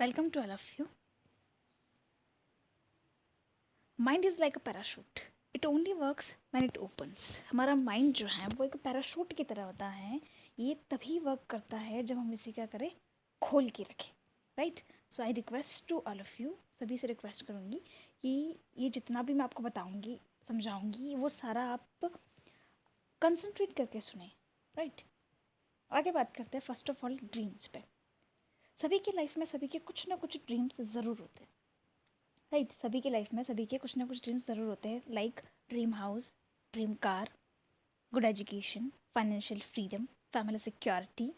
Welcome to all of you. Mind is like a parachute. It only works when it opens. हमारा mind जो है वो एक parachute की तरह होता है. ये तभी वर्क करता है जब हम इसे क्या करें, खोल के रखें. Right. So I request to all of you, सभी से रिक्वेस्ट करूँगी कि ये जितना भी मैं आपको बताऊँगी, समझाऊँगी, वो सारा आप कंसंट्रेट करके सुने. राइट. आगे बात करते हैं फर्स्ट ऑफ ऑल ड्रीम्स पे. सभी की लाइफ में सभी के कुछ ना कुछ ड्रीम्स ज़रूर होते हैं. राइट. सभी की लाइफ में सभी के कुछ ना कुछ ड्रीम्स ज़रूर होते हैं. Like dream house, dream car, good education, financial freedom, family security,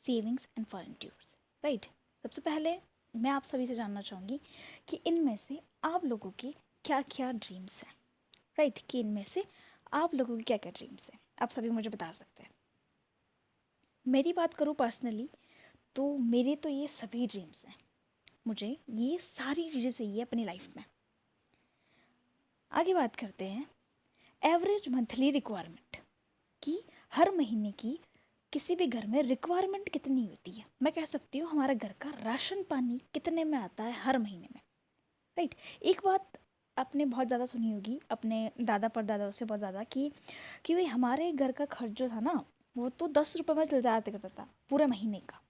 savings and foreign tours. Right. सबसे पहले मैं आप सभी से जानना चाहूँगी कि इनमें से आप लोगों के क्या क्या ड्रीम्स हैं. राइट. कि इनमें से आप लोगों के क्या क्या ड्रीम्स हैं, आप सभी मुझे बता सकते हैं. मेरी बात करूँ पर्सनली तो मेरे तो ये सभी ड्रीम्स हैं. मुझे ये सारी चीज़ें चाहिए अपनी लाइफ में. आगे बात करते हैं एवरेज मंथली रिक्वायरमेंट कि हर महीने की किसी भी घर में रिक्वायरमेंट कितनी होती है. मैं कह सकती हूँ हमारे घर का राशन पानी कितने में आता है हर महीने में. राइट. एक बात आपने बहुत ज़्यादा सुनी होगी अपने दादा परदादाओं से बहुत ज़्यादा कि भाई हमारे घर का खर्च जो था ना वो तो 10 रुपये में चल जाया करता था पूरे महीने का.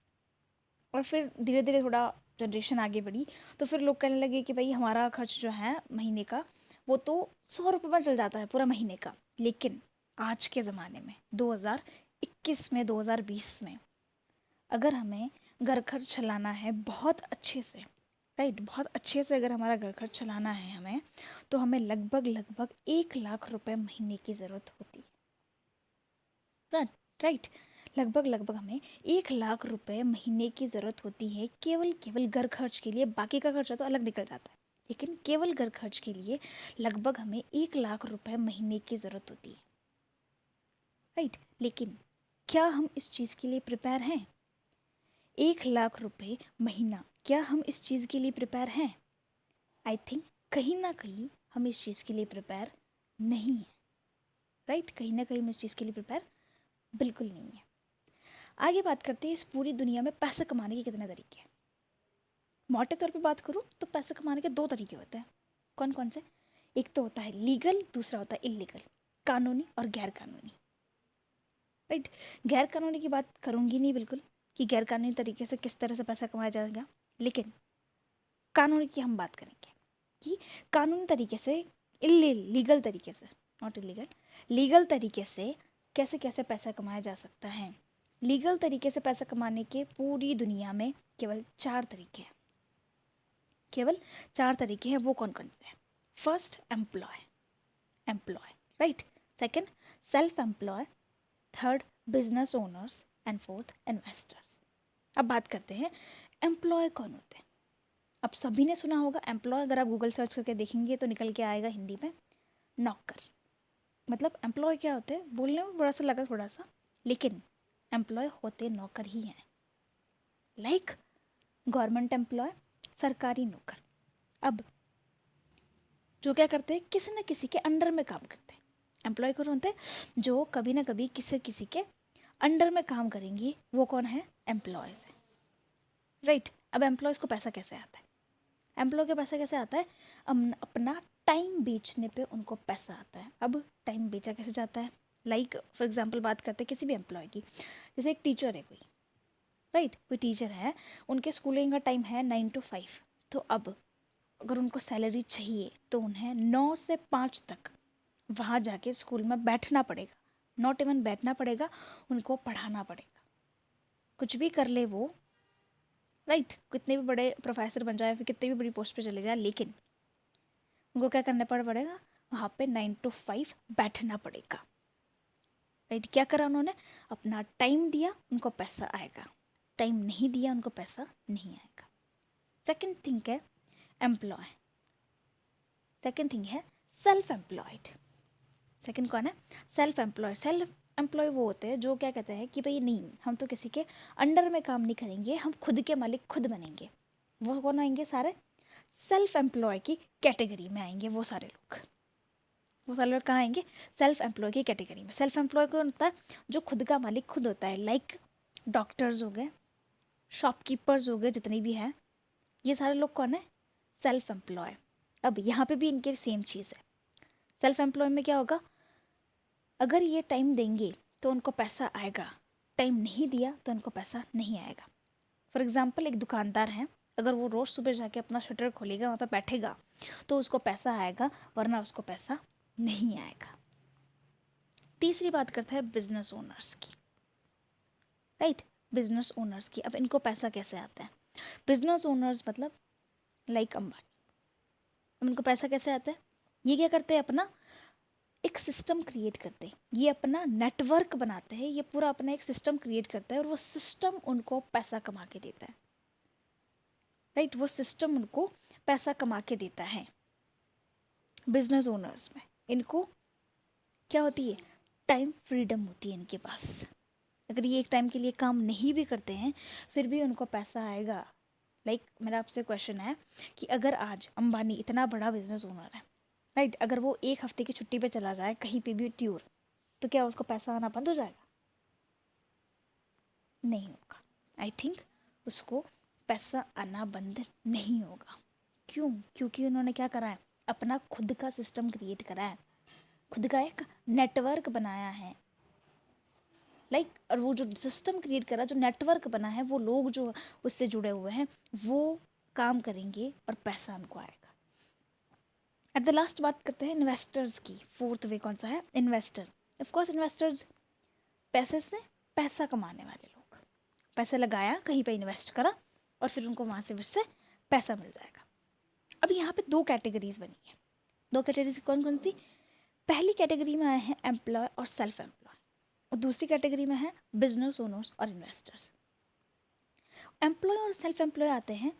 और फिर धीरे धीरे थोड़ा जनरेशन आगे बढ़ी तो फिर लोग कहने लगे कि भाई हमारा खर्च जो है महीने का वो तो 100 रुपये में चल जाता है पूरा महीने का. लेकिन आज के ज़माने में 2021 में 2020 में अगर हमें घर खर्च चलाना है बहुत अच्छे से, राइट, बहुत अच्छे से अगर हमारा घर खर्च चलाना है हमें, तो हमें लगभग लगभग 1 लाख रुपए महीने की ज़रूरत होती है. राइट. लगभग लगभग हमें 1 लाख रुपए महीने की ज़रूरत होती है केवल केवल घर खर्च के लिए. बाकी का खर्चा तो अलग निकल जाता है, लेकिन केवल घर खर्च के लिए लगभग हमें 1 लाख रुपए महीने की ज़रूरत होती है. राइट. लेकिन क्या हम इस चीज़ के लिए प्रिपेयर हैं? 1 लाख रुपए महीना, क्या हम इस चीज़ के लिए प्रिपेयर हैं? आई थिंक कहीं ना कहीं हम इस चीज़ के लिए प्रिपेयर नहीं है. राइट. कहीं ना कहीं हम इस चीज़ के लिए प्रिपेयर बिल्कुल नहीं है. आगे बात करते हैं इस पूरी दुनिया में पैसे कमाने के कितने तरीके हैं. मोटे तौर पे बात करूँ तो पैसे कमाने के 2 तरीके होते हैं. कौन कौन से? एक तो होता है लीगल, दूसरा होता है इलीगल, कानूनी और गैर कानूनी. राइट. गैर कानूनी की बात करूँगी नहीं बिल्कुल कि गैर कानूनी तरीके से किस तरह से पैसा कमाया जाएगा, लेकिन कानूनी की हम बात करेंगे कि कानूनी तरीके से, लीगल तरीके से, नॉट इलीगल, लीगल तरीके से कैसे कैसे पैसा कमाया जा सकता है. लीगल तरीके से पैसा कमाने के पूरी दुनिया में केवल 4 तरीके हैं. केवल 4 तरीके हैं. वो कौन कौन से हैं? First, employ. Right. Second, self employ. Third, business owners. And fourth, investors. अब बात करते हैं एम्प्लॉय कौन होते हैं. अब सभी ने सुना होगा एम्प्लॉय. अगर आप गूगल सर्च करके देखेंगे तो निकल के आएगा हिंदी में नौकर. मतलब एम्प्लॉय क्या होते हैं, बोलने में बड़ा सा लगा थोड़ा सा, लेकिन एम्प्लॉय होते नौकर ही हैं. लाइक गवर्नमेंट एम्प्लॉय, सरकारी नौकर. अब जो क्या करते हैं, किसी न किसी के अंडर में काम करते हैं. एम्प्लॉय कौन होते हैं? जो कभी ना कभी किसी किसी के अंडर में काम करेंगी, वो कौन है? एम्प्लॉयज़ है. राइट. अब एम्प्लॉयज़ को पैसा कैसे आता है? एम्प्लॉय के पैसा कैसे आता है? अपना टाइम बेचने पे उनको पैसा आता है. अब टाइम बेचा कैसे जाता है? लाइक फॉर एग्जांपल बात करते हैं किसी भी एम्प्लॉय की. जैसे एक टीचर है कोई, राइट, कोई टीचर है, उनके स्कूलिंग का टाइम है 9 to 5. तो अब अगर उनको सैलरी चाहिए तो उन्हें 9 से 5 तक वहाँ जाके स्कूल में बैठना पड़ेगा. नॉट इवन बैठना पड़ेगा, उनको पढ़ाना पड़ेगा. कुछ भी कर ले वो, राइट, कितने भी बड़े प्रोफेसर बन जाए, फिर कितने भी बड़ी पोस्ट पे चले जाए, लेकिन उनको क्या करना पड़ेगा? वहाँ पे 9 to 5 बैठना पड़ेगा. राइट. क्या करा उन्होंने? अपना टाइम दिया, उनको पैसा आएगा. टाइम नहीं दिया, उनको पैसा नहीं आएगा. सेकंड थिंग है एम्प्लॉय. सेकंड थिंग है सेल्फ एम्प्लॉयड. सेकंड कौन है? Self employed. सेल्फ एम्प्लॉय वो होते हैं जो क्या कहते हैं कि भाई नहीं, हम तो किसी के अंडर में काम नहीं करेंगे, हम खुद के मालिक खुद बनेंगे. वो कौन आएंगे? सारे सेल्फ एम्प्लॉय की कैटेगरी में आएंगे. वो सारे लोग कहाँ आएंगे? सेल्फ एम्प्लॉय की कैटेगरी में. सेल्फ एम्प्लॉय कौन होता है? जो खुद का मालिक खुद होता है. लाइक डॉक्टर्स हो गए, शॉपकीपर्स हो गए, जितने भी हैं, ये सारे लोग कौन है? Self employ. अब यहाँ पे भी इनके सेम चीज़ है। सेल्फ एम्प्लॉय में क्या होगा, अगर ये टाइम देंगे तो उनको पैसा आएगा, टाइम नहीं दिया तो उनको पैसा नहीं आएगा। फॉर एग्जाम्पल एक दुकानदार है, अगर वो रोज़ सुबह जाके अपना शटर खोलेगा, वहाँ पे बैठेगा, तो उसको पैसा आएगा, वरना उसको पैसा नहीं आएगा। तीसरी बात करते हैं बिजनेस ओनर्स की, राइट? बिजनेस ओनर्स की। अब इनको पैसा कैसे आता है? बिजनेस ओनर्स मतलब लाइक अंबानी। अब इनको पैसा कैसे आता है? ये क्या करते हैं, अपना एक सिस्टम क्रिएट करते हैं, ये अपना नेटवर्क बनाते हैं, ये पूरा अपना एक सिस्टम क्रिएट करता है और वो सिस्टम उनको पैसा कमा के देता है, राइट? वो सिस्टम उनको पैसा कमा के देता है। बिजनेस ओनर्स में इनको क्या होती है? टाइम फ्रीडम होती है इनके पास। अगर ये एक टाइम के लिए काम नहीं भी करते हैं फिर भी उनको पैसा आएगा। लाइक मेरा आपसे क्वेश्चन है कि अगर आज अंबानी इतना बड़ा बिजनेस ओनर है, राइट, अगर वो एक हफ्ते की छुट्टी पे चला जाए कहीं पे भी टूर, तो क्या उसको पैसा आना बंद हो जाएगा? नहीं होगा। आई थिंक उसको पैसा आना बंद नहीं होगा। क्यों? क्योंकि उन्होंने क्या करा है, अपना खुद का सिस्टम क्रिएट करा है, खुद का एक नेटवर्क बनाया है, लाइक और वो जो सिस्टम क्रिएट करा, जो नेटवर्क बना है, वो लोग जो उससे जुड़े हुए हैं वो काम करेंगे और पैसा उनको आएगा। एट द लास्ट बात करते हैं इन्वेस्टर्स की। फोर्थ वे कौन सा है? इन्वेस्टर। ऑफ कोर्स इन्वेस्टर्स पैसे से पैसा कमाने वाले लोग, पैसे लगाया कहीं पे, इन्वेस्ट करा और फिर उनको वहाँ से फिर से पैसा मिल जाएगा। अब यहाँ पे दो कैटेगरीज बनी है। दो कैटेगरीज कौन कौन सी? पहली कैटेगरी में आए हैं एम्प्लॉय और सेल्फ एम्प्लॉय, और दूसरी कैटेगरी में है बिजनेस ओनर्स और इन्वेस्टर्स। एम्प्लॉय और सेल्फ एम्प्लॉय आते हैं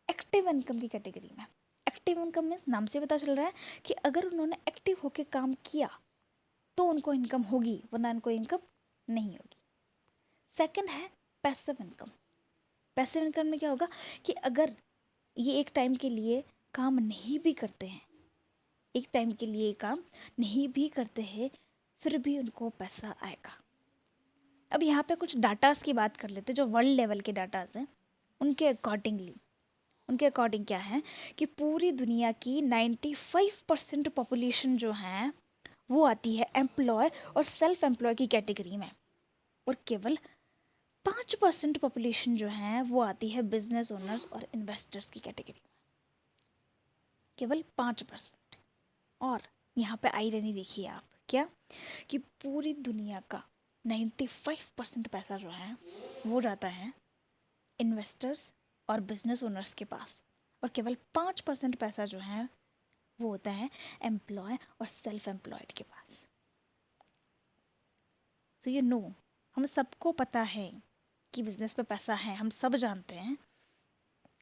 एक्टिव इनकम की कैटेगरी में। एक्टिव इनकम मीन्स नाम से पता चल रहा है कि अगर उन्होंने एक्टिव होकर काम किया तो उनको इनकम होगी, वरना उनको इनकम नहीं होगी। सेकंड है पैसिव इनकम। पैसिव इनकम में क्या होगा कि अगर ये एक टाइम के लिए काम नहीं भी करते हैं, एक टाइम के लिए काम नहीं भी करते हैं, फिर भी उनको पैसा आएगा। अब यहाँ पे कुछ डाटास की बात कर लेते हैं, जो वर्ल्ड लेवल के डाटास हैं। उनके अकॉर्डिंग क्या है कि पूरी दुनिया की 95% पॉपुलेशन जो है वो आती है एम्प्लॉय और सेल्फ एम्प्लॉय की कैटेगरी में, और केवल 5% पॉपुलेशन जो है वो आती है बिजनेस ओनर्स और इन्वेस्टर्स की कैटेगरी में। केवल 5%। और यहाँ पे आयरनी देखिए आप, क्या कि पूरी दुनिया का 95% पैसा जो है वो जाता है इन्वेस्टर्स और बिजनेस ओनर्स के पास, और केवल 5% पैसा जो है वो होता है एम्प्लॉय और सेल्फ एम्प्लॉयड के पास। सो यू नो, हम सबको पता है कि बिजनेस में पैसा है, हम सब जानते हैं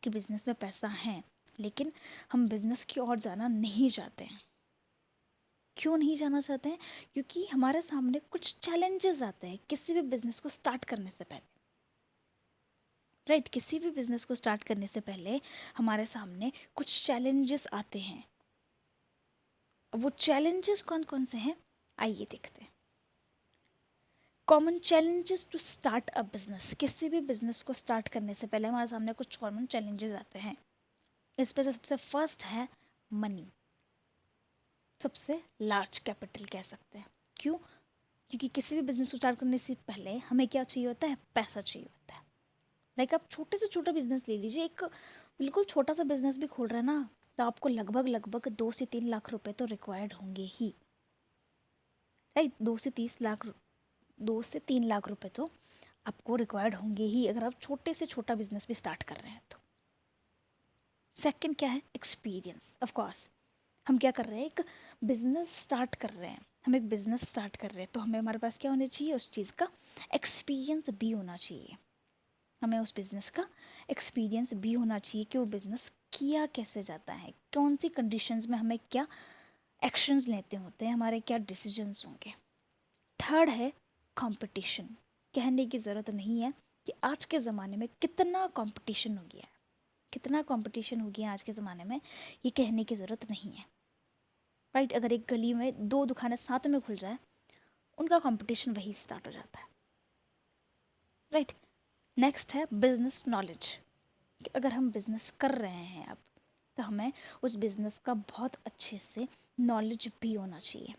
कि बिजनेस में पैसा है, लेकिन हम बिजनेस की ओर जाना नहीं चाहते हैं। क्यों नहीं जाना चाहते हैं? क्योंकि हमारे सामने कुछ चैलेंजेस आते हैं किसी भी बिजनेस को स्टार्ट करने से पहले, राइट? किसी भी बिजनेस को स्टार्ट करने से पहले हमारे सामने कुछ चैलेंजेस आते हैं। वो चैलेंजेस कौन कौन से हैं, आइए देखते हैं। Common challenges to start a business. किसी भी बिजनेस को स्टार्ट करने से पहले हमारे सामने कुछ कॉमन चैलेंजेस आते हैं। इस पे सबसे फर्स्ट है मनी। सबसे लार्ज कैपिटल कह सकते हैं। क्यों? क्योंकि किसी भी बिजनेस को स्टार्ट करने से पहले हमें क्या चाहिए होता है? पैसा चाहिए होता है। लाइक आप छोटे से छोटा बिजनेस ले लीजिए, एक बिल्कुल छोटा सा बिजनेस भी खोल रहे हैं ना, तो आपको लगभग 2 से 3 लाख रुपए तो रिक्वायर्ड होंगे ही, राइट? 2 से 3 लाख रुपए तो आपको रिक्वायर्ड होंगे ही, अगर आप छोटे से छोटा बिजनेस भी स्टार्ट कर रहे हैं तो। सेकंड क्या है? एक्सपीरियंस। ऑफ कोर्स हम क्या कर रहे हैं, एक बिजनेस स्टार्ट कर रहे हैं, हम एक बिजनेस स्टार्ट कर रहे हैं तो हमें, हमारे पास क्या होना चाहिए? उस चीज़ का एक्सपीरियंस भी होना चाहिए। हमें उस बिज़नेस का एक्सपीरियंस भी होना चाहिए कि वो बिज़नेस किया कैसे जाता है, कौन सी कंडीशंस में हमें क्या एक्शंस लेते होते हैं, हमारे क्या डिसीजंस होंगे। थर्ड है कंपटीशन। कहने की ज़रूरत नहीं है कि आज के ज़माने में कितना कंपटीशन हो गया है, कितना कंपटीशन हो गया आज के ज़माने में, ये कहने की ज़रूरत नहीं है, राइट? अगर एक गली में 2 दुकानें साथ में खुल जाए, उनका कंपटीशन वही स्टार्ट हो जाता है, राइट? नेक्स्ट है बिजनेस नॉलेज। कि अगर हम बिज़नेस कर रहे हैं अब, तो हमें उस बिज़नेस का बहुत अच्छे से नॉलेज भी होना चाहिए।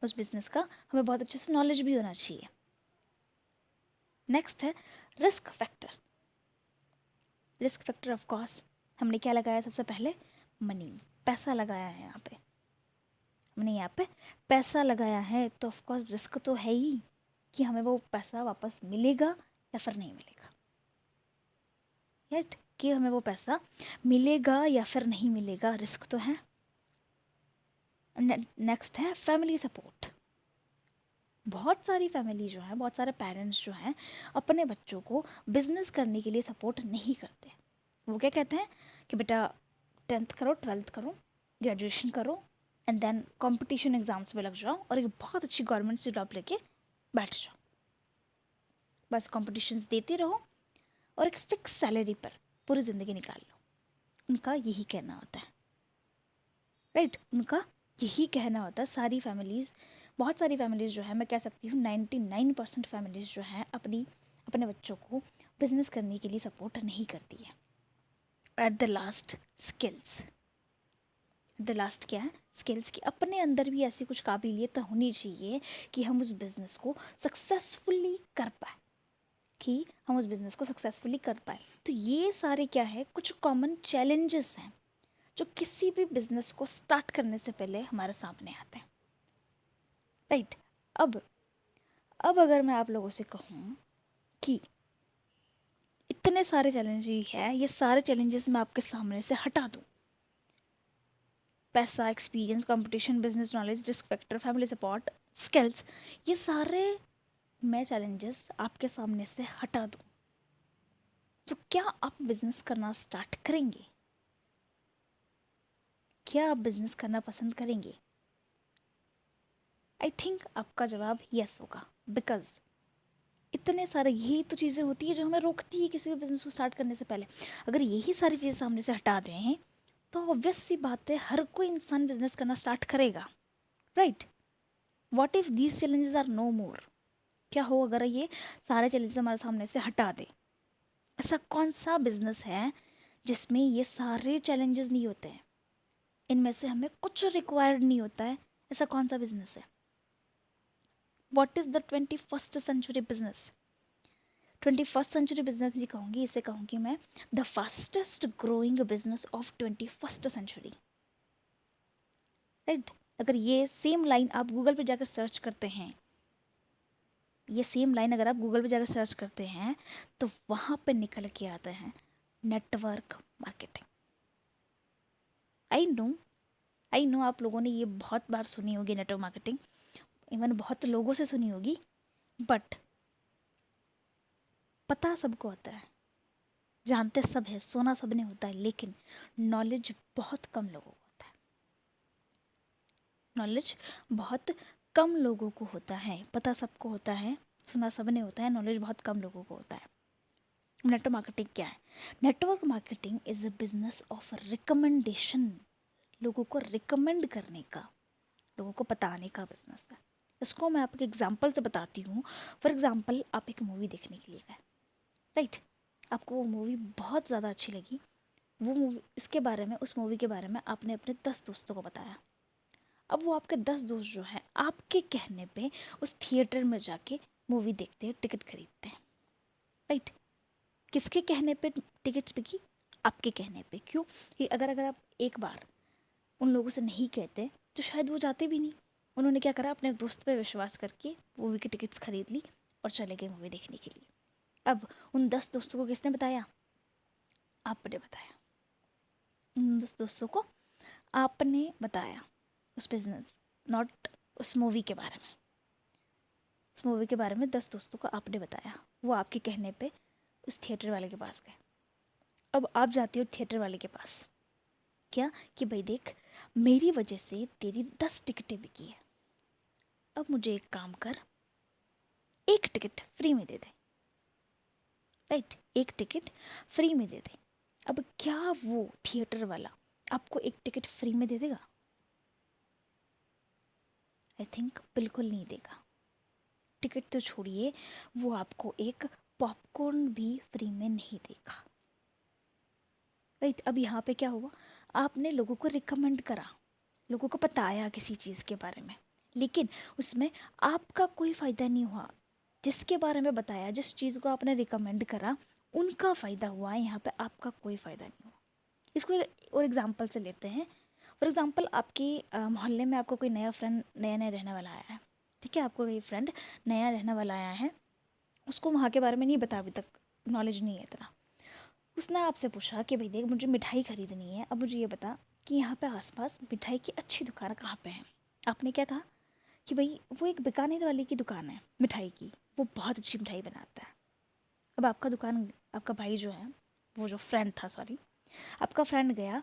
उस बिज़नेस का हमें बहुत अच्छे से नॉलेज भी होना चाहिए। नेक्स्ट है risk factor. Risk factor of course हमने क्या लगाया, सबसे पहले मनी, पैसा लगाया है यहाँ पे। हमने यहाँ पे पैसा लगाया है, तो ऑफ कोर्स रिस्क तो है ही कि हमें वो पैसा वापस मिलेगा या फिर नहीं मिलेगा, राइट? कि हमें वो पैसा मिलेगा या फिर नहीं मिलेगा, रिस्क तो है। नेक्स्ट है फैमिली सपोर्ट। बहुत सारी फैमिली जो है, बहुत सारे पेरेंट्स जो हैं, अपने बच्चों को बिजनेस करने के लिए सपोर्ट नहीं करते। वो क्या कहते हैं कि बेटा 10th करो, 12th करो, ग्रेजुएशन करो एंड देन कंपटीशन एग्जाम्स में लग जाओ और एक बहुत अच्छी गवर्नमेंट से जॉब लेके बैठ जाओ। बस कॉम्पिटिशन्स देते रहो और एक फिक्स सैलरी पर पूरी ज़िंदगी निकाल लो। उनका यही कहना होता है, राइट? उनका यही कहना होता है। सारी फैमिलीज़, बहुत सारी फैमिलीज़ जो है, मैं कह सकती हूँ 99% फैमिलीज़ जो हैं अपने बच्चों को बिजनेस करने के लिए सपोर्ट नहीं करती है। Eight the last skills, the last क्या है, स्किल्स की अपने अंदर भी ऐसी कुछ काबिलियत होनी चाहिए कि हम उस बिज़नेस को सक्सेसफुली कर पाए, कि हम उस बिज़नेस को सक्सेसफुली कर पाए। तो ये सारे क्या है, कुछ कॉमन चैलेंजेस हैं जो किसी भी बिज़नेस को स्टार्ट करने से पहले हमारे सामने आते हैं, राइट? अब अगर मैं आप लोगों से कहूँ कि इतने सारे चैलेंजेस हैं, ये सारे चैलेंजेस मैं आपके सामने से हटा दूँ, पैसा, experience, competition, business knowledge, risk factor, family support, skills, ये सारे मैं चैलेंजेस आपके सामने से हटा दूँ, तो क्या आप बिजनेस करना स्टार्ट करेंगे? क्या आप बिजनेस करना पसंद करेंगे? आई थिंक आपका जवाब यस होगा, बिकॉज इतने सारे, यही तो चीज़ें होती है जो हमें रोकती है किसी भी बिजनेस को स्टार्ट करने से पहले। अगर यही सारी चीज़ें सामने से हटा दें तो ऑब्वियस सी बात है, हर कोई इंसान बिजनेस करना स्टार्ट करेगा, right? What if these challenges are no more? क्या हो अगर ये सारे चैलेंजेस हमारे सामने से हटा दे? ऐसा कौन सा बिजनेस है जिसमें ये सारे चैलेंजेस नहीं होते हैं, इनमें से हमें कुछ रिक्वायर्ड नहीं होता है? ऐसा कौन सा बिजनेस है? What is the 21st century business? 21st century business जी कहूँगी, इसे कहूँगी मैं the fastest growing business of 21st century, right? अगर ये सेम लाइन आप गूगल पे जाकर सर्च करते हैं, ये सेम लाइन अगर आप गूगल पे जाकर सर्च करते हैं, तो वहाँ पे निकल के आता है नेटवर्क मार्केटिंग। आई नो आप लोगों ने ये बहुत बार सुनी होगी नेटवर्क मार्केटिंग, इवन बहुत लोगों से सुनी होगी, बट पता सबको होता है, जानते सब है, सोना सबने होता है, लेकिन नॉलेज बहुत कम लोगों को होता है। नॉलेज बहुत कम लोगों को होता है, पता सबको होता है, सुना सबने होता है, नॉलेज बहुत कम लोगों को होता है। नेटवर्क मार्केटिंग क्या है? Network marketing is a business of recommendation, लोगों को रिकमेंड करने का, लोगों को बताने का बिजनेस है। इसको मैं आपके एग्जाम्पल से बताती हूँ। फॉर एग्जाम्पल, आप एक मूवी देखने के लिए गए, राइट? आपको वो मूवी बहुत ज़्यादा अच्छी लगी, वो मूवी, इसके बारे में, उस मूवी के बारे में आपने अपने 10 दोस्तों को बताया। अब वो आपके 10 दोस्त जो हैं, आपके कहने पे उस थिएटर में जाके मूवी देखते हैं, टिकट खरीदते हैं, राइट? किसके कहने पे टिकट्स बिकी? आपके कहने पे। क्यों? कि अगर आप एक बार उन लोगों से नहीं कहते तो शायद वो जाते भी नहीं। उन्होंने क्या करा, अपने दोस्त पे विश्वास करके मूवी की टिकट्स खरीद ली और चले गए मूवी देखने के लिए। अब उन 10 दोस्तों को किसने बताया? आपने बताया। उन 10 दोस्तों को आपने बताया उस बिजनेस, नॉट उस मूवी के बारे में। उस मूवी के बारे में 10 दोस्तों को आपने बताया, वो आपके कहने पे उस थिएटर वाले के पास गए। अब आप जाते हो थिएटर वाले के पास, क्या कि भाई देख, मेरी वजह से तेरी 10 टिकटें बिकी है, अब मुझे एक काम कर, एक टिकट फ्री में दे दे, राइट? एक टिकट फ्री में दे दे। अब क्या वो थिएटर वाला आपको एक टिकट फ्री में दे देगा? आई थिंक बिल्कुल नहीं देगा। टिकट तो छोड़िए, वो आपको एक पॉपकॉर्न भी फ्री में नहीं देगा। राइट। अब यहाँ पे क्या हुआ, आपने लोगों को रिकमेंड करा, लोगों को बताया किसी चीज़ के बारे में, लेकिन उसमें आपका कोई फ़ायदा नहीं हुआ। जिसके बारे में बताया, जिस चीज़ को आपने रिकमेंड करा, उनका फ़ायदा हुआ, यहाँ पे आपका कोई फ़ायदा नहीं हुआ। इसको एक और एग्जांपल से लेते हैं। फॉर एग्जांपल, आपके मोहल्ले में आपको कोई नया फ्रेंड नया नया रहने वाला आया है, ठीक है, आपको कोई फ्रेंड नया रहने वाला आया है, उसको वहाँ के बारे में नहीं पता, अभी तक नॉलेज नहीं है इतना। उसने आपसे पूछा कि भाई देख, मुझे मिठाई खरीदनी है, अब मुझे ये बता कि यहाँ पे आसपास मिठाई की अच्छी दुकान कहाँ पे है। आपने क्या कहा कि भाई वो एक बीकानेर वाले की दुकान है मिठाई की, वो बहुत अच्छी मिठाई बनाता है। अब आपका दुकान, आपका भाई जो है, वो जो फ्रेंड था, सॉरी, आपका फ्रेंड गया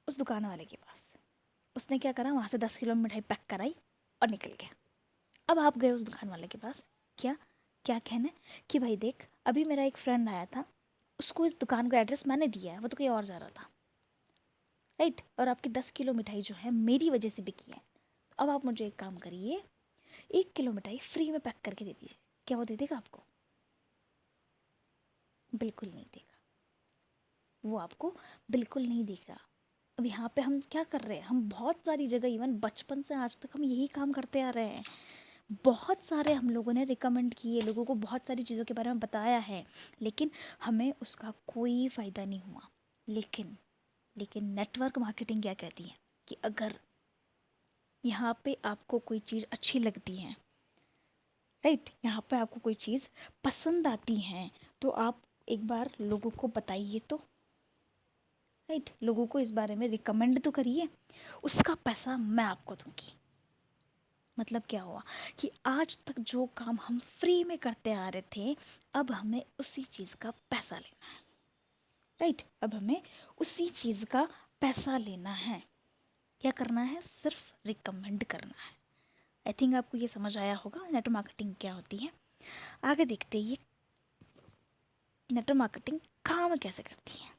उस दुकान वाले के पास। उसने क्या करा, वहाँ से 10 किलो मिठाई पैक कराई और निकल गया। अब आप गए उस दुकान वाले के पास, क्या क्या कहने कि भाई देख, अभी मेरा एक फ्रेंड आया था, उसको इस दुकान का एड्रेस मैंने दिया है, वो तो कहीं और जा रहा था, राइट, और आपकी 10 किलो मिठाई जो है मेरी वजह से बिकी है। तो अब आप मुझे एक काम करिए, 1 किलो मिठाई फ्री में पैक करके दे दीजिए। क्या वो दे देगा आपको? बिल्कुल नहीं देगा, वो आपको बिल्कुल नहीं देगा। अब यहाँ पे हम क्या कर रहे हैं, हम बहुत सारी जगह, इवन बचपन से आज तक हम यही काम करते आ रहे हैं। बहुत सारे हम लोगों ने रिकमेंड किए, लोगों को बहुत सारी चीज़ों के बारे में बताया है, लेकिन हमें उसका कोई फ़ायदा नहीं हुआ। लेकिन लेकिन नेटवर्क मार्केटिंग क्या कहती है कि अगर यहाँ पे आपको कोई चीज़ अच्छी लगती है, राइट, यहाँ पे आपको कोई चीज़ पसंद आती है, तो आप एक बार लोगों को बताइए तो, राइट, लोगों को इस बारे में रिकमेंड तो करिए, उसका पैसा मैं आपको दूंगी। मतलब क्या हुआ कि आज तक जो काम हम फ्री में करते आ रहे थे, अब हमें उसी चीज़ का पैसा लेना है, राइट, अब हमें उसी चीज़ का पैसा लेना है। क्या करना है? सिर्फ रिकमेंड करना है। आई थिंक आपको ये समझ आया होगा नेटवर्क मार्केटिंग क्या होती है। आगे देखते हैं ये नेटवर्क मार्केटिंग काम कैसे करती है,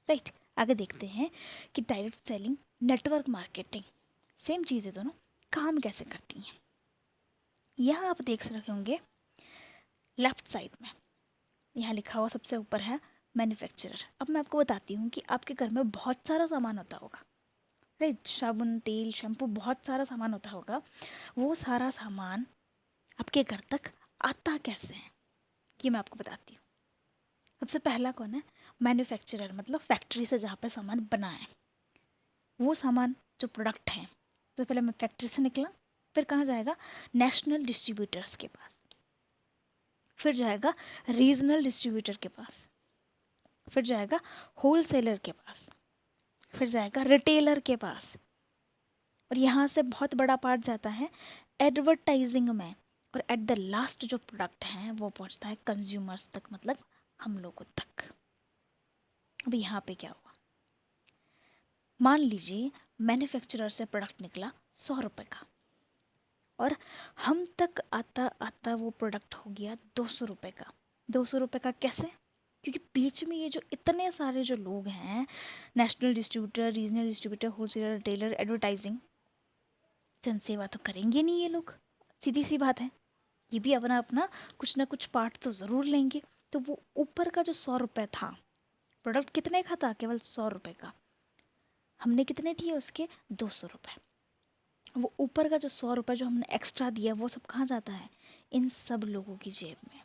राइट। आगे देखते हैं कि direct selling, network marketing, same चीज़ है दोनों, काम कैसे करती हैं। यहाँ आप देख रहे होंगे लेफ्ट साइड में, यहाँ लिखा हुआ सबसे ऊपर है मैन्युफैक्चरर। अब मैं आपको बताती हूँ कि आपके घर में बहुत सारा सामान होता होगा, राइट, साबुन, तेल, शैम्पू, बहुत सारा सामान होता होगा। वो सारा सामान आपके घर तक आता कैसे है, ये मैं आपको बताती हूँ। सबसे पहला कौन है? मैन्युफैक्चरर, मतलब फैक्ट्री से जहाँ पे सामान बना है, वो सामान जो प्रोडक्ट है, तो पहले मैं फैक्ट्री से निकला, फिर कहाँ जाएगा? नेशनल डिस्ट्रीब्यूटर्स के पास, फिर जाएगा रीजनल डिस्ट्रीब्यूटर के पास, फिर जाएगा होलसेलर के पास, फिर जाएगा रिटेलर के पास, और यहाँ से बहुत बड़ा पार्ट जाता है एडवर्टाइजिंग में, और एट द लास्ट जो प्रोडक्ट है वो पहुँचता है कंज्यूमर्स तक, मतलब हम लोगों तक। अब यहाँ पे क्या हुआ, मान लीजिए मैन्युफैक्चरर से प्रोडक्ट निकला 100 रुपये का, और हम तक आता आता वो प्रोडक्ट हो गया 200 रुपये का। 200 रुपये का कैसे? क्योंकि बीच में ये जो इतने सारे जो लोग हैं, national distributor, regional distributor, wholesaler, retailer, advertising, जनसेवा तो करेंगे नहीं ये लोग, सीधी सी बात है। ये भी अपना अपना कुछ ना कुछ पार्ट तो ज़रूर लेंगे। तो वो ऊपर का जो 100 रुपये था, प्रोडक्ट कितने का था? केवल 100 रुपये का। हमने कितने दिए उसके? 200 रुपये। वो ऊपर का जो 100 रुपये जो हमने एक्स्ट्रा दिया, वो सब कहाँ जाता है? इन सब लोगों की जेब में,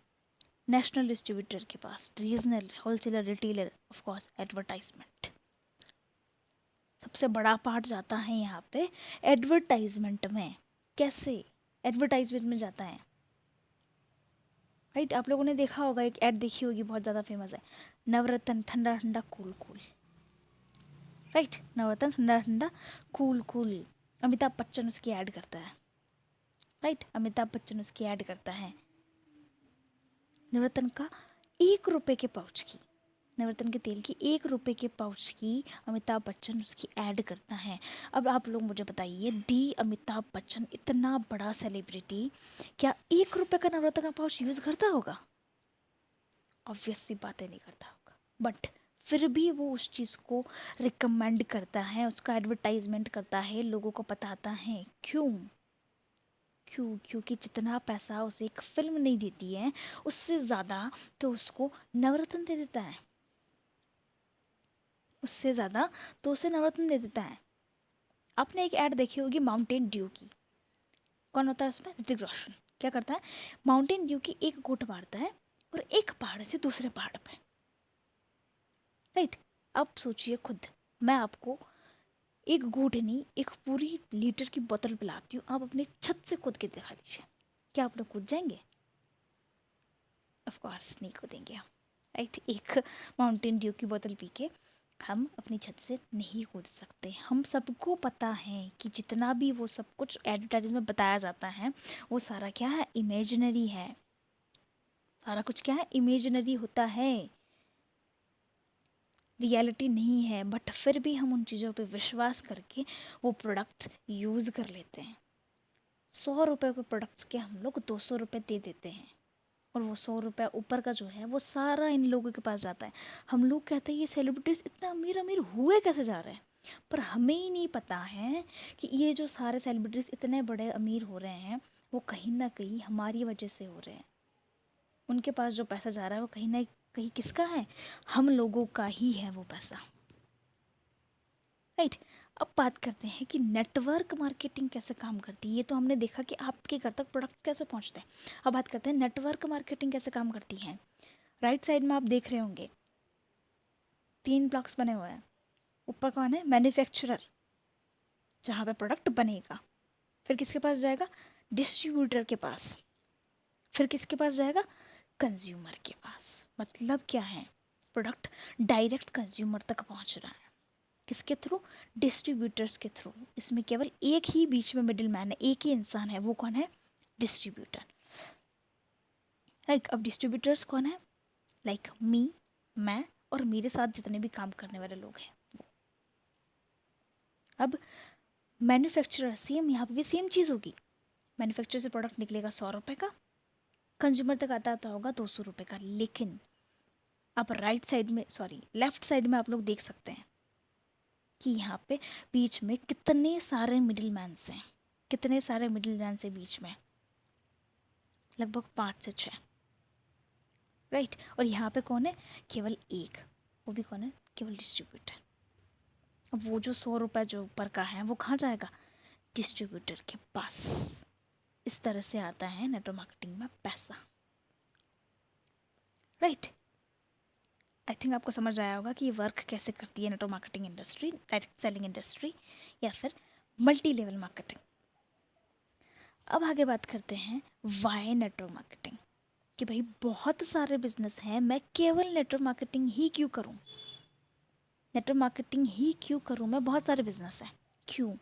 नेशनल डिस्ट्रीब्यूटर के पास, regional, wholesaler, retailer, of course advertisement. सबसे बड़ा पार्ट जाता है यहाँ पे एडवर्टाइजमेंट में। कैसे एडवर्टाइजमेंट में जाता है? राइट, आप लोगों ने देखा होगा, एक ऐड देखी होगी, बहुत ज़्यादा फेमस है, नवरत्न ठंडा ठंडा कूल कूल, राइट, नवरत्न ठंडा ठंडा कूल कूल। अमिताभ बच्चन उसकी ऐड करता है, राइट, अमिताभ बच्चन उसकी ऐड करता है। नवरत्न का 1 रुपए के पाउच की, नवरत्न के तेल की 1 रुपए के पाउच की अमिताभ बच्चन उसकी ऐड करता है। अब आप लोग मुझे बताइए, दी अमिताभ बच्चन इतना बड़ा सेलिब्रिटी, क्या 1 रुपए का नवरत्न का पाउच यूज़ करता होगा? ऑब्वियस सी बातें नहीं करता होगा, बट फिर भी वो उस चीज़ को रिकमेंड करता है, उसका एडवर्टाइजमेंट करता है, लोगों को बताता है। क्यों? क्योंकि जितना पैसा उसे एक फिल्म नहीं देती है, उससे ज़्यादा तो उसको नवरत्न दे देता है। उससे ज़्यादा तो उसे नवरत्न दे देता है। आपने एक ऐड देखी होगी माउंटेन ड्यू की। कौन होता है उसमें? ऋतिक रोशन। क्या करता है? माउंटेन ड्यू की एक घूंट मारता है और एक पहाड़ से दूसरे पहाड़ पे, राइट। अब सोचिए खुद, मैं आपको एक घूंट नहीं, एक पूरी लीटर की बोतल पिलाती हूँ, आप अपनी छत से कूद के दिखा दीजिए, क्या आप लोग कूद जाएंगे? ऑफ कोर्स नहीं कूदेंगे हम, राइट। एक माउंटेन ड्यू की बोतल पी के हम अपनी छत से नहीं कूद सकते। हम सबको पता है कि जितना भी वो सब कुछ एडवर्टाइजमेंट में बताया जाता है वो सारा क्या है? इमेजिनरी है। सारा कुछ क्या है? इमेजिनरी होता है, रियलिटी नहीं है। बट फिर भी हम उन चीज़ों पे विश्वास करके वो प्रोडक्ट्स यूज़ कर लेते हैं। 100 रुपये के प्रोडक्ट्स के हम लोग 200 रुपये दे देते हैं, और वो 100 रुपया ऊपर का जो है वो सारा इन लोगों के पास जाता है। हम लोग कहते हैं ये सेलिब्रिटीज़ इतना अमीर अमीर हुए कैसे जा रहे हैं, पर हमें ही नहीं पता है कि ये जो सारे सेलिब्रिटीज़ इतने बड़े अमीर हो रहे हैं वो कहीं ना कहीं हमारी वजह से हो रहे हैं। उनके पास जो पैसा जा रहा है वो कहीं ना कहीं किसका है? हम लोगों का ही है वो पैसा, राइट। अब बात करते हैं कि नेटवर्क मार्केटिंग कैसे काम करती है। ये तो हमने देखा कि आपके घर तक प्रोडक्ट कैसे पहुंचते हैं। अब बात करते हैं नेटवर्क मार्केटिंग कैसे काम करती है। राइट साइड में आप देख रहे होंगे 3 ब्लॉक्स बने हुए हैं। ऊपर कौन है? मैन्युफैक्चरर, जहाँ पे प्रोडक्ट बनेगा। फिर किसके पास जाएगा? डिस्ट्रीब्यूटर के पास। फिर किसके पास जाएगा? कंज्यूमर के पास। मतलब क्या है? प्रोडक्ट डायरेक्ट कंज्यूमर तक पहुँच रहा है। किसके थ्रू? डिस्ट्रीब्यूटर्स के थ्रू। इसमें केवल एक ही बीच में मिडिल मैन है, एक ही इंसान है, वो कौन है? Distributor, right. अब डिस्ट्रीब्यूटर्स कौन है? लाइक मी, मैं और मेरे साथ जितने भी काम करने वाले लोग हैं वो। अब मैन्युफैक्चरर, सेम यहाँ पे भी सेम चीज़ होगी। मैन्युफैक्चरर से प्रोडक्ट निकलेगा 100 रुपये का, कंज्यूमर तक आता होगा 200 रुपये का। लेकिन आप राइट साइड में, सॉरी लेफ्ट साइड में आप लोग देख सकते हैं कि यहाँ पे बीच में कितने सारे मिडिल मैन्स हैं। कितने सारे मिडिल मैन से बीच में? लगभग 5 से 6, राइट। और यहाँ पे कौन है? केवल एक, वो भी कौन है? केवल डिस्ट्रीब्यूटर। अब वो जो 100 रुपये जो ऊपर का है वो कहाँ जाएगा? डिस्ट्रीब्यूटर के पास। इस तरह से आता है नेटवर्क मार्केटिंग में पैसा, राइट। आई थिंक आपको समझ आया होगा कि ये वर्क कैसे करती है network marketing industry, direct selling industry या फिर मल्टी लेवल मार्केटिंग। अब आगे बात करते हैं वाई नेटवर्क मार्केटिंग, कि भाई बहुत सारे बिजनेस हैं, मैं केवल नेटवर्क मार्केटिंग ही क्यों करूं? नेटवर्क मार्केटिंग ही क्यों करूं मैं? बहुत सारे बिजनेस हैं, क्यों?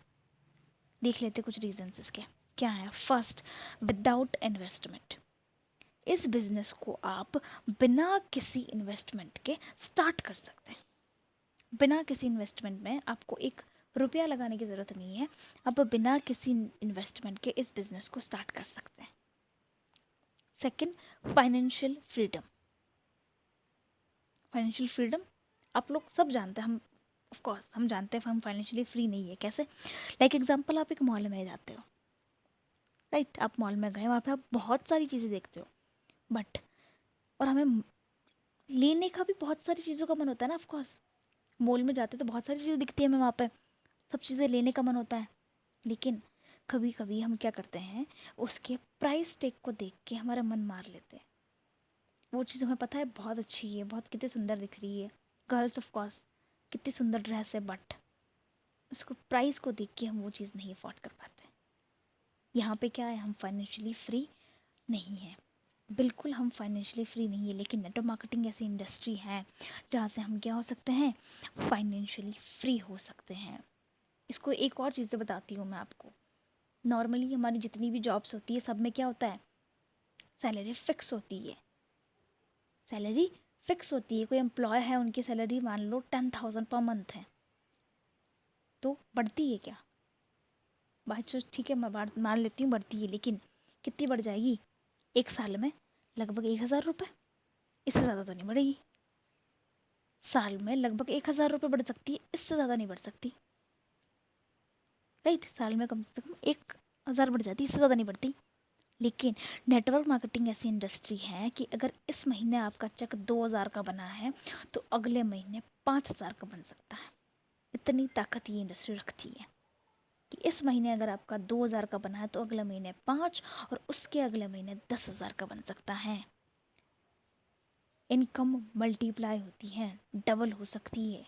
देख लेते कुछ रीजंस इसके। क्या है? First, without investment. इस बिजनेस को आप बिना किसी इन्वेस्टमेंट के स्टार्ट कर सकते हैं। बिना किसी इन्वेस्टमेंट में आपको 1 रुपया लगाने की ज़रूरत नहीं है। आप बिना किसी इन्वेस्टमेंट के इस बिजनेस को स्टार्ट कर सकते हैं। Second, financial freedom. Financial freedom आप लोग सब जानते हैं, हम ऑफ कोर्स हम जानते हैं हम फाइनेंशियली फ्री नहीं है। कैसे? लाइक एग्जांपल, आप एक मॉल में जाते हो, राइट। आप मॉल में गए, वहाँ पे आप बहुत सारी चीज़ें देखते हो, बट और हमें लेने का भी बहुत सारी चीज़ों का मन होता है ना। ऑफ कोर्स मॉल में जाते तो बहुत सारी चीज़ें दिखती है हमें, वहाँ पे सब चीज़ें लेने का मन होता है। लेकिन कभी कभी हम क्या करते हैं, उसके प्राइस टैग को देख के हमारा मन मार लेते हैं। वो चीज़ हमें पता है बहुत अच्छी है, बहुत कितनी सुंदर दिख रही है, गर्ल्स ऑफ कोर्स कितनी सुंदर ड्रेस है, बट उसको प्राइस को देख के हम वो चीज़ नहीं अफोर्ड कर पाते। यहाँ पे क्या है? हम फाइनेंशियली फ्री नहीं है, बिल्कुल हम फाइनेंशियली फ्री नहीं है। लेकिन नेटवर्क मार्केटिंग ऐसी इंडस्ट्री है जहाँ से हम क्या हो सकते हैं? फाइनेंशियली फ्री हो सकते हैं। इसको एक और चीज़ बताती हूँ मैं आपको। नॉर्मली हमारी जितनी भी जॉब्स होती है सब में क्या होता है? सैलरी फिक्स होती है। सैलरी फिक्स होती है। कोई एम्प्लॉय है, उनकी सैलरी मान लो 10,000 पर मंथ है, तो बढ़ती है क्या? बात तो ठीक है, मैं मान लेती हूँ बढ़ती है, लेकिन कितनी बढ़ जाएगी? 1 साल में लगभग 1,000 रुपये, इससे ज़्यादा तो नहीं बढ़ेगी। साल में लगभग 1,000 रुपये बढ़ सकती है, इससे ज़्यादा नहीं बढ़ सकती, राइट। साल में कम से कम 1,000 बढ़ जाती है, इससे ज़्यादा नहीं बढ़ती। लेकिन नेटवर्क मार्केटिंग ऐसी इंडस्ट्री है कि अगर इस महीने आपका चेक 2000 का बना है तो अगले महीने 5000 का बन सकता है। इतनी ताकत ये इंडस्ट्री रखती है कि इस महीने अगर आपका 2000 का बना है तो अगले महीने 5 और उसके अगले महीने 10,000 का बन सकता है। इनकम मल्टीप्लाई होती है, डबल हो सकती है।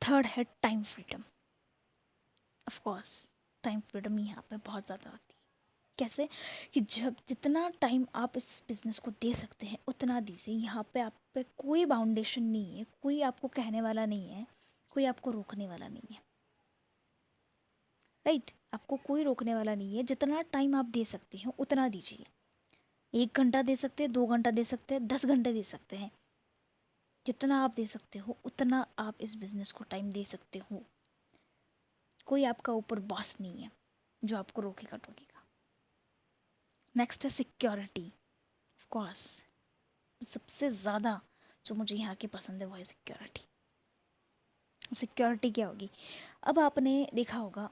थर्ड है time freedom. Of course time freedom यहाँ पे बहुत ज़्यादा होती है। कैसे कि जब जितना टाइम आप इस बिज़नेस को दे सकते हैं उतना दीजिए। यहाँ पे आप पे कोई बाउंडेशन नहीं है, कोई आपको कहने वाला नहीं है, कोई आपको रोकने वाला नहीं है। राइट, आपको कोई रोकने वाला नहीं है। जितना टाइम आप दे सकते हैं उतना दीजिए। 1 घंटा दे सकते हैं, 2 घंटा दे सकते हैं, 10 घंटे दे सकते हैं। जितना आप दे सकते हो उतना आप इस बिज़नेस को टाइम दे सकते हो। कोई आपका ऊपर बॉस नहीं है जो आपको रोकेगा टोकेगा। नेक्स्ट है सिक्योरिटी। ऑफ कोर्स सबसे ज़्यादा जो मुझे यहाँ की पसंद है वो है सिक्योरिटी। सिक्योरिटी क्या होगी? अब आपने देखा होगा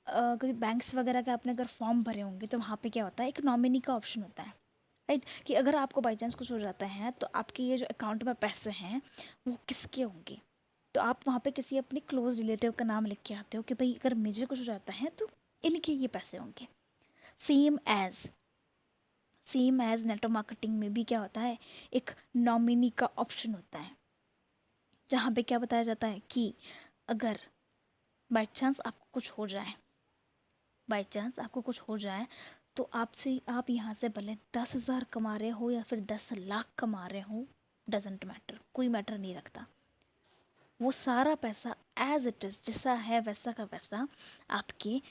कभी बैंक्स वगैरह के आपने अगर फॉर्म भरे होंगे तो वहाँ पे क्या होता है, एक नॉमिनी का ऑप्शन होता है। राइट, कि अगर आपको बाई चांस कुछ हो जाता है तो आपके ये जो अकाउंट में पैसे हैं वो किसके होंगे। तो आप वहाँ पे किसी अपने क्लोज रिलेटिव का नाम लिख के आते हो कि भाई अगर मुझे कुछ हो जाता है तो इनके ये पैसे होंगे। सेम एज नेटवर्क मार्केटिंग में भी क्या होता है, एक नॉमिनी का ऑप्शन होता है जहाँ पे क्या बताया जाता है कि अगर बाई चांस आपको कुछ हो जाए, तो आप यहाँ से भले 10,000 कमा रहे हो या फिर 10 लाख कमा रहे हो, डजेंट मैटर, कोई मैटर नहीं रखता। वो सारा पैसा एज इट इज़ जैसा है वैसा का वैसा आपके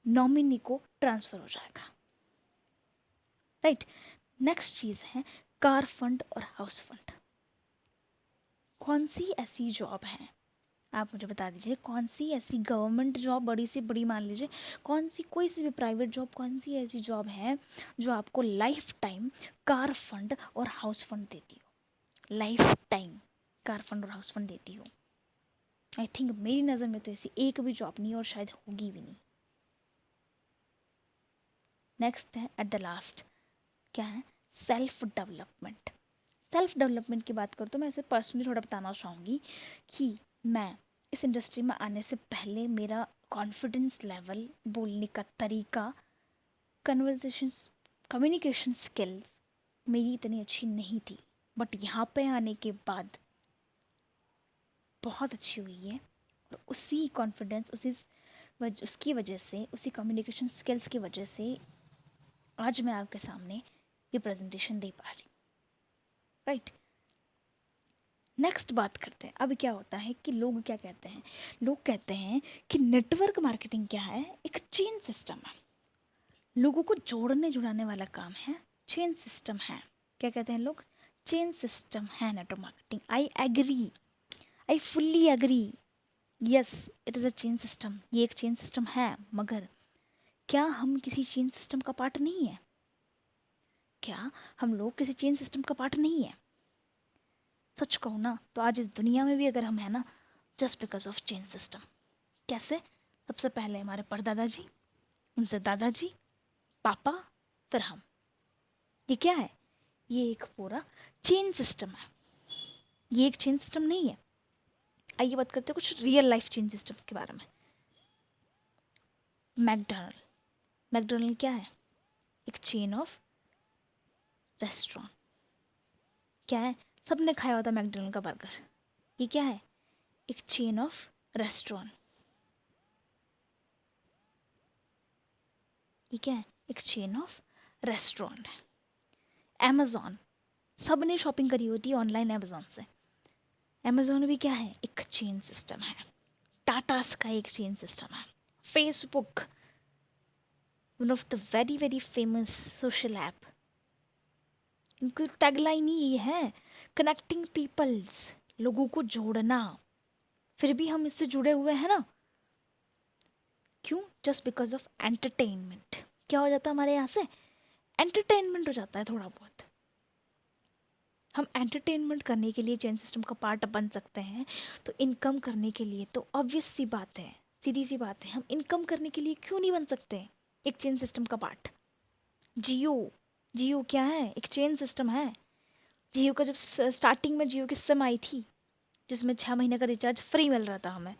नॉमिनी को ट्रांसफ़र हो जाएगा। राइट, नेक्स्ट चीज़ है कार फंड और हाउस फंड। कौन सी ऐसी जॉब है, आप मुझे बता दीजिए, कौन सी ऐसी गवर्नमेंट जॉब बड़ी से बड़ी मान लीजिए, कौन सी कोई सी भी प्राइवेट जॉब, कौन सी ऐसी जॉब है जो आपको लाइफ टाइम कार फंड और हाउस फंड देती हो? लाइफ टाइम कार फंड और हाउस फंड देती हो? आई थिंक मेरी नज़र में तो ऐसी एक भी जॉब नहीं और शायद होगी भी नहीं। नेक्स्ट है एट द लास्ट, क्या है? Self development. सेल्फ डेवलपमेंट की बात करूँ तो मैं इसे पर्सनली थोड़ा बताना चाहूँगी कि मैं इस इंडस्ट्री में आने से पहले मेरा कॉन्फिडेंस लेवल, बोलने का तरीका, कन्वर्सेशंस, कम्युनिकेशन स्किल्स मेरी इतनी अच्छी नहीं थी। बट यहाँ पे आने के बाद बहुत अच्छी हुई है और उसी कॉन्फिडेंस, उसकी वजह से, उसी कम्युनिकेशन स्किल्स की वजह से आज मैं आपके सामने ये प्रेजेंटेशन दे पा रही हूँ। राइट, नेक्स्ट बात करते हैं। अब क्या होता है कि लोग क्या कहते हैं, लोग कहते हैं कि नेटवर्क मार्केटिंग क्या है, एक चेन सिस्टम है, लोगों को जोड़ने जुड़ाने वाला काम है, चेन सिस्टम है। क्या कहते हैं लोग? चेन सिस्टम है network marketing. I agree, I fully agree, yes it is a chain system. ये एक चेन सिस्टम है, मगर क्या हम किसी चेन सिस्टम का पार्ट नहीं है? क्या हम लोग किसी चेन सिस्टम का पार्ट नहीं है? सच कहूँ ना तो आज इस दुनिया में भी अगर हम हैं ना, just because of chain system. कैसे? सबसे पहले हमारे परदादा जी, उनसे दादाजी, पापा, फिर हम। ये क्या है? ये एक पूरा चेन सिस्टम है। ये एक चेन सिस्टम नहीं है। आइए बात करते हैं कुछ रियल लाइफ चेन सिस्टम्स के बारे में। मैकडोनल्ड, मैकडोनल्ड क्या है? एक चेन ऑफ रेस्टोरेंट। क्या है? सबने खाया होता मैकडोनल्ड का बर्गर। ये क्या है? एक चेन ऑफ रेस्टोरेंट। ये क्या है? एक चेन ऑफ रेस्टोरेंट है। अमेज़ॉन, सबने शॉपिंग करी होती है ऑनलाइन अमेज़ॉन से। अमेज़ॉन भी क्या है? एक चेन सिस्टम है। टाटा स्काई एक चेन सिस्टम है। Facebook, one of the very very famous social app, इनकी टैगलाइन ही ये है, कनेक्टिंग पीपल्स, लोगों को जोड़ना। फिर भी हम इससे जुड़े हुए हैं ना, क्यों? Just because of entertainment. क्या हो जाता है हमारे यहाँ से? एंटरटेनमेंट हो जाता है थोड़ा बहुत। हम एंटरटेनमेंट करने के लिए चेन सिस्टम का पार्ट बन सकते हैं, तो इनकम करने के लिए तो ऑब्वियस सी बात है, सीधी सी बात है, हम इनकम करने के लिए क्यों नहीं बन सकते? एक चेन सिस्टम का पार्ट। जियो, जियो क्या है? एक चेन सिस्टम है। जियो का जब स्टार्टिंग में जियो की सिम आई थी, जिसमें 6 महीने का रिचार्ज फ्री मिल रहा था हमें,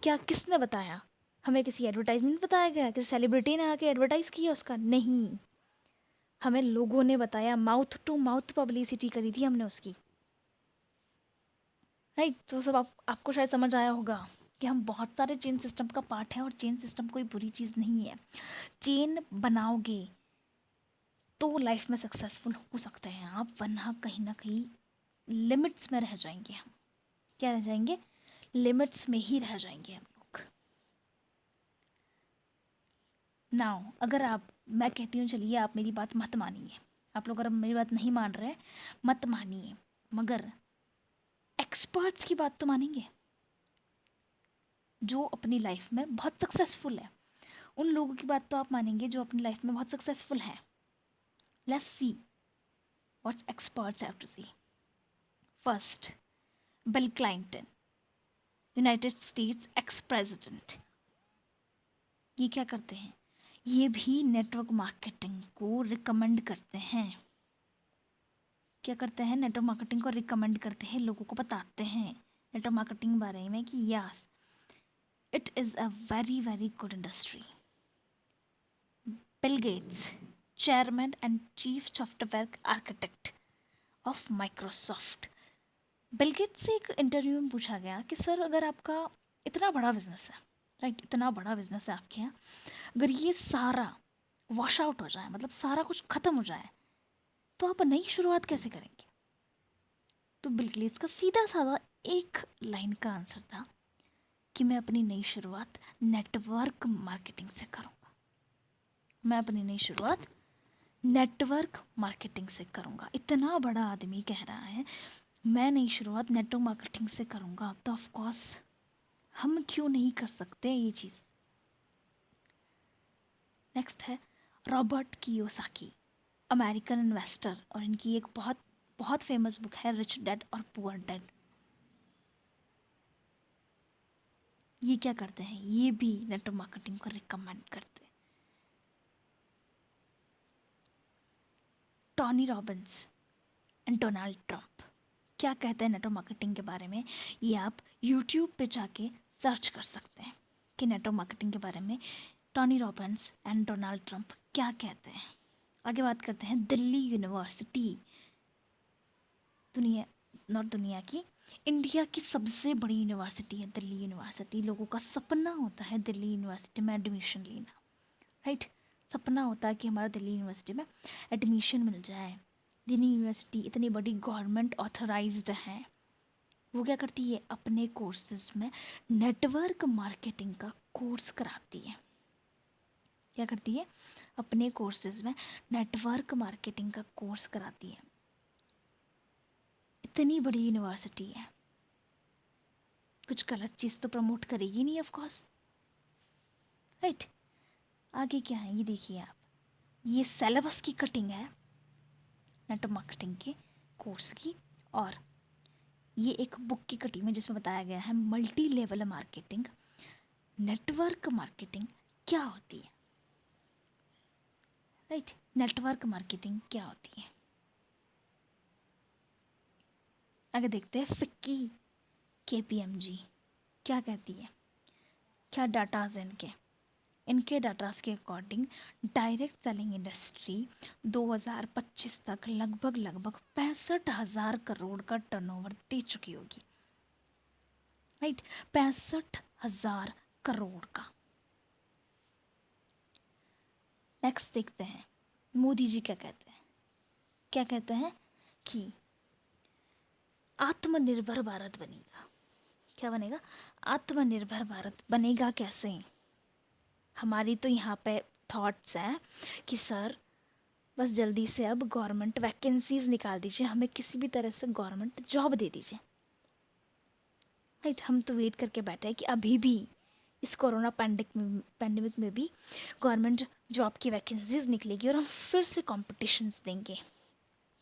क्या किसने बताया हमें? किसी एडवर्टाइजमेंट बताया गया? किसी सेलिब्रिटी ने आके एडवर्टाइज किया उसका? नहीं, हमें लोगों ने बताया, माउथ टू माउथ पब्लिसिटी करी थी हमने उसकी। राइट, तो सब आपको शायद समझ आया होगा कि हम बहुत सारे चेन सिस्टम का पार्ट हैं, और चेन सिस्टम कोई बुरी चीज़ नहीं है। चेन बनाओगे तो लाइफ में सक्सेसफुल हो सकते हैं आप, वरना कहीं ना कहीं लिमिट्स में रह जाएंगे हम। क्या रह जाएंगे? लिमिट्स में ही रह जाएंगे हम लोग। नाउ अगर मैं कहती हूँ चलिए आप मेरी बात मत मानिए, आप लोग अगर मेरी बात नहीं मान रहे मत मानिए, मगर एक्सपर्ट्स की बात तो मानेंगे जो अपनी लाइफ में बहुत सक्सेसफुल है। उन लोगों की बात तो आप मानेंगे जो अपनी लाइफ में बहुत सक्सेसफुल है। Let's see what's experts have to see. First, Bill Clinton, United States ex president. ये क्या करते हैं? ये भी नेटवर्क मार्केटिंग को रिकमेंड करते हैं। क्या करते हैं? नेटवर्क मार्केटिंग को रिकमेंड करते हैं, लोगों को बताते हैं नेटवर्क मार्केटिंग बारे में कि yes it is a very very good industry. Bill Gates, chairman and chief software architect of Microsoft. Bill Gates से एक इंटरव्यू में पूछा गया कि सर अगर आपका इतना बड़ा बिजनेस है, राइट, इतना बड़ा बिजनेस है आपके यहाँ, अगर ये सारा वॉश आउट हो जाए, मतलब सारा कुछ ख़त्म हो जाए, तो आप नई शुरुआत कैसे करेंगे? तो बिल गेट्स का सीधा साधा एक लाइन का आंसर था कि मैं अपनी नई शुरुआत नेटवर्क मार्केटिंग से करूँगा। मैं अपनी नई शुरुआत नेटवर्क मार्केटिंग से करूँगा। इतना बड़ा आदमी कह रहा है मैं नई शुरुआत नेटवर्क मार्केटिंग से करूँगा, तो ऑफ कोर्स हम क्यों नहीं कर सकते ये चीज़। नेक्स्ट है रॉबर्ट कियोसाकी, अमेरिकन इन्वेस्टर, और इनकी एक बहुत बहुत फेमस बुक है रिच डैड और पुअर डैड। ये क्या करते हैं? ये भी नेटवर्क मार्केटिंग को रिकमेंड करते हैं। Tony Robbins and Donald Trump क्या कहते हैं नेटवर्क मार्केटिंग के बारे में, ये आप यूट्यूब पे जाके सर्च कर सकते हैं कि नेटवर्क मार्केटिंग के बारे में Tony Robbins and Donald Trump क्या कहते हैं। आगे बात करते हैं दिल्ली यूनिवर्सिटी, दुनिया की, इंडिया की सबसे बड़ी यूनिवर्सिटी है दिल्ली यूनिवर्सिटी। लोगों का सपना होता है दिल्ली यूनिवर्सिटी में एडमिशन लेना, राइट, सपना होता है कि हमारा दिल्ली यूनिवर्सिटी में एडमिशन मिल जाए। दिल्ली यूनिवर्सिटी इतनी बड़ी गवर्नमेंट ऑथराइज्ड है, वो क्या करती है? अपने कोर्सेज में नेटवर्क मार्केटिंग का कोर्स कराती है। क्या करती है? अपने कोर्सेज में नेटवर्क मार्केटिंग का कोर्स कराती है। इतनी बड़ी यूनिवर्सिटी है, कुछ गलत चीज़ तो प्रमोट करेगी नहीं ऑफ कोर्स, राइट। आगे क्या है ये देखिए आप, ये सिलेबस की कटिंग है नेटवर्क मार्केटिंग के कोर्स की, और ये एक बुक की कटिंग है जिसमें बताया गया है multi level marketing, network marketing क्या होती है, राइट, नेटवर्क मार्केटिंग क्या होती है। आगे देखते हैं फिक्की KPMG क्या कहती है, क्या डाटाज इनके डाटाज के अकॉर्डिंग डायरेक्ट सेलिंग इंडस्ट्री 2025 तक लगभग 65,000 करोड़ का टर्नओवर दे चुकी होगी, राइट, 65,000 करोड़ का। नेक्स्ट देखते हैं मोदी जी क्या कहते हैं। क्या कहते हैं कि आत्मनिर्भर भारत बनेगा। क्या बनेगा? आत्मनिर्भर भारत बनेगा कैसे? हमारी तो यहाँ पे थॉट्स हैं कि सर बस जल्दी से अब गवर्नमेंट वैकेंसीज निकाल दीजिए, हमें किसी भी तरह से गवर्नमेंट जॉब दे दीजिए, राइट। हम तो वेट करके बैठे हैं कि अभी भी इस कोरोना पैंडमिक में भी गवर्नमेंट जॉब की वैकेंसीज निकलेगी और हम फिर से कॉम्पिटिशन्स देंगे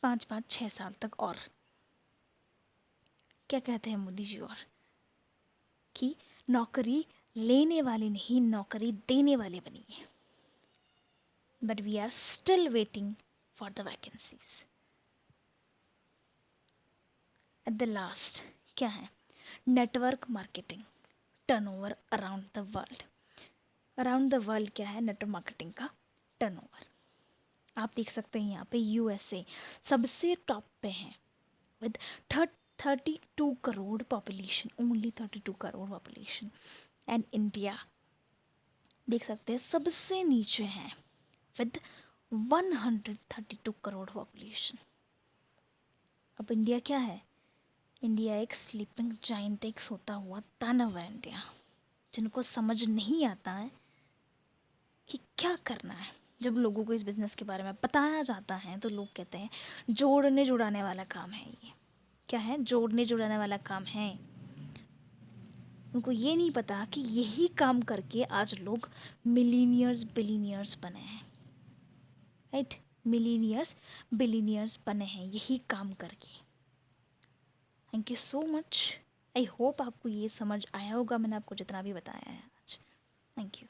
5-5-6 साल तक। और क्या कहते हैं मोदी जी? और कि नौकरी लेने वाले नहीं, नौकरी देने वाले बनिए. But we are still waiting for the vacancies. At the last क्या है? Network marketing turnover around the world. Around the world क्या है? नेटवर्क मार्केटिंग का टर्नओवर. आप देख सकते हैं यहाँ पे यूएसए सबसे टॉप पे है with 32 crore population, only 32 crore population. And India देख सकते हैं सबसे नीचे है विद 132 करोड़ पॉपुलेशन. अब इंडिया क्या है? इंडिया एक स्लीपिंग जाइंट, एक सोता हुआ दानव है इंडिया, जिनको समझ नहीं आता है कि क्या करना है. जब लोगों को इस बिज़नेस के बारे में बताया जाता है तो लोग कहते हैं जोड़ने जुड़ाने वाला काम है. ये क्या है? जोड़ने जुड़ाने वाला काम है. उनको ये नहीं पता कि यही काम करके आज लोग मिलीनियर्स बिलीनियर्स बने हैं. राइट? मिलीनियर्स बिलीनियर्स बने हैं यही काम करके. Thank you so much. I hope आपको ये समझ आया होगा, मैंने आपको जितना भी बताया है आज. Thank you.